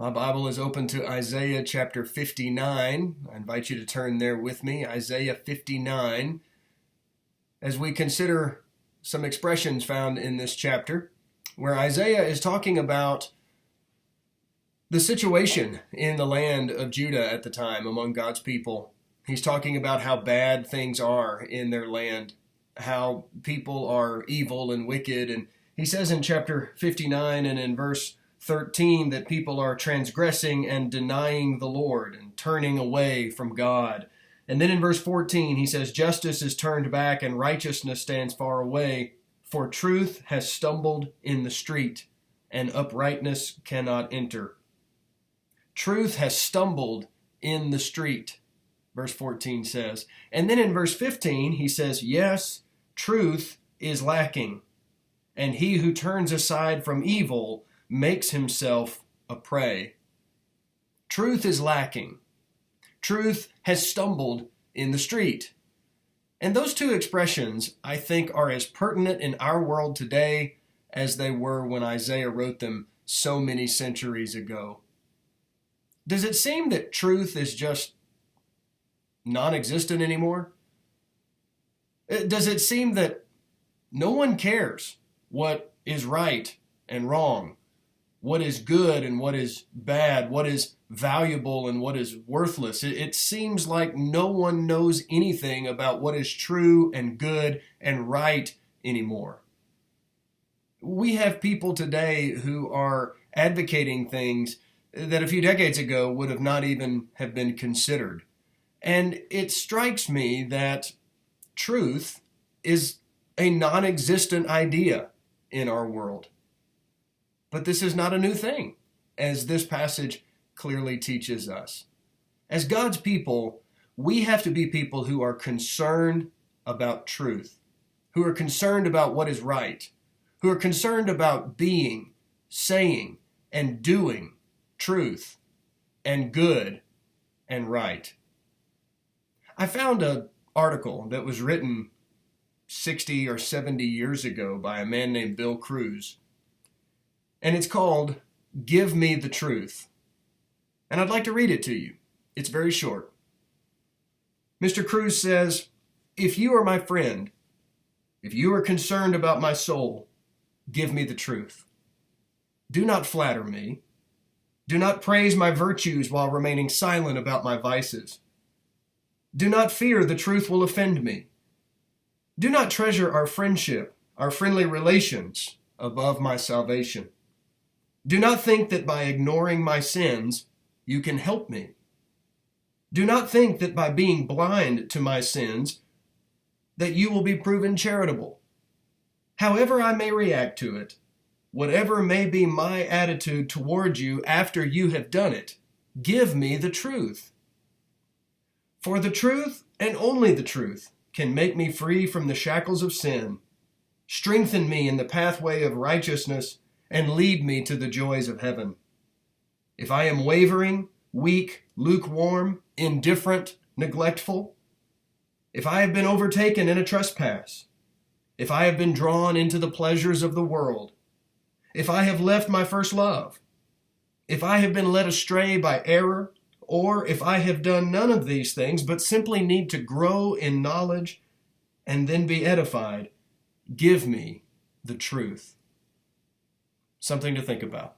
My Bible is open to Isaiah chapter 59. I invite you to turn there with me, Isaiah 59, as we consider some expressions found in this chapter, where Isaiah is talking about the situation in the land of Judah at the time among God's people. He's talking about how bad things are in their land, how people are evil and wicked. And he says in chapter 59 and in verse 13 that people are transgressing and denying the Lord and turning away from God. And then in verse 14, he says, justice is turned back and righteousness stands far away, for truth has stumbled in the street and uprightness cannot enter. Truth has stumbled in the street, verse 14 says. And then in verse 15, he says, yes, truth is lacking, and he who turns aside from evil makes himself a prey. Truth is lacking. Truth has stumbled in the street. And those two expressions, I think, are as pertinent in our world today as they were when Isaiah wrote them so many centuries ago. Does it seem that truth is just non-existent anymore? Does it seem that no one cares what is right and wrong, what is good and what is bad, what is valuable and what is worthless? It seems like no one knows anything about what is true and good and right anymore. We have people today who are advocating things that a few decades ago would have not even have been considered. And it strikes me that truth is a non-existent idea in our world. But this is not a new thing, as this passage clearly teaches us. As God's people, we have to be people who are concerned about truth, who are concerned about what is right, who are concerned about being, saying, and doing truth and good and right. I found an article that was written 60 or 70 years ago by a man named Bill Cruz. And it's called, Give Me the Truth. And I'd like to read it to you. It's very short. Mr. Cruz says, if you are my friend, if you are concerned about my soul, give me the truth. Do not flatter me. Do not praise my virtues while remaining silent about my vices. Do not fear the truth will offend me. Do not treasure our friendship, our friendly relations, above my salvation. Do not think that by ignoring my sins, you can help me. Do not think that by being blind to my sins, that you will be proven charitable. However I may react to it, whatever may be my attitude toward you after you have done it, give me the truth. For the truth, and only the truth, can make me free from the shackles of sin, strengthen me in the pathway of righteousness, and lead me to the joys of heaven. If I am wavering, weak, lukewarm, indifferent, neglectful, if I have been overtaken in a trespass, if I have been drawn into the pleasures of the world, if I have left my first love, if I have been led astray by error, or if I have done none of these things but simply need to grow in knowledge and then be edified, give me the truth. Something to think about.